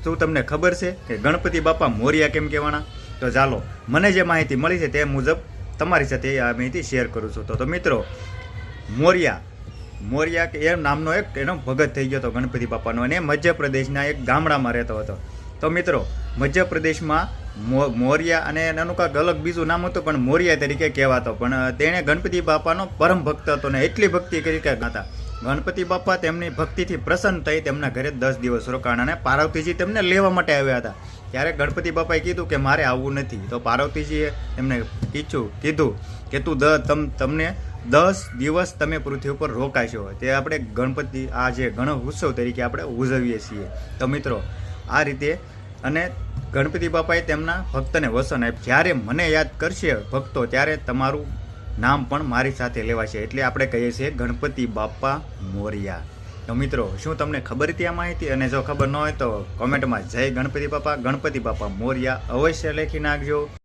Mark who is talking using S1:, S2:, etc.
S1: શું તમને ખબર છે કે ગણપતિ બાપા મોરિયા કેમ કહેવાના? તો ચાલો, મને જે માહિતી મળી છે તે મુજબ તમારી સાથે આ માહિતી શેર કરું છું. તો મિત્રો, મોરિયા કે એ નામનો એક એનો ભગત થઈ ગયો હતો ગણપતિ બાપાનો, અને મધ્યપ્રદેશના એક ગામડામાં રહેતો હતો. તો મિત્રો, મધ્યપ્રદેશમાં મોરિયા અને એનું કાંઈક અલગ બીજું નામ હતું, પણ મોરિયા તરીકે કહેવાતો. પણ તેણે ગણપતિ બાપાનો પરમ ભક્ત હતો ને એટલી ભક્તિ કરી કે હતા. ગણપતિ બાપા તેમની ભક્તિથી પ્રસન્ન થઈ તેમના ઘરે 10 દિવસ રોકાણ, અને પાર્વતીજી તેમને લેવા માટે આવ્યા હતા. ત્યારે ગણપતિ બાપાએ કીધું કે મારે આવવું નથી. તો પાર્વતીજીએ એમને કીધું કે તમને 10 દિવસ તમે પૃથ્વી ઉપર રોકાશો. તે આપણે ગણપતિ આ જે ગણેશ ઉત્સવ તરીકે આપણે ઉજવીએ છીએ. તો મિત્રો, આ રીતે અને ગણપતિ બાપાએ તેમના ભક્તને વસન આપ્યું. જ્યારે મને યાદ કરશે ભક્તો, ત્યારે તમારું નામ પણ મારી સાથે લેવાશે. એટલે આપણે કહીએ છીએ ગણપતિ બાપા મોરિયા. તો મિત્રો, શું તમને ખબર હતી આ માહિતી? અને જો ખબર ન હોય તો કોમેન્ટમાં જય ગણપતિ બાપા મોરિયા અવશ્ય લખી નાખજો.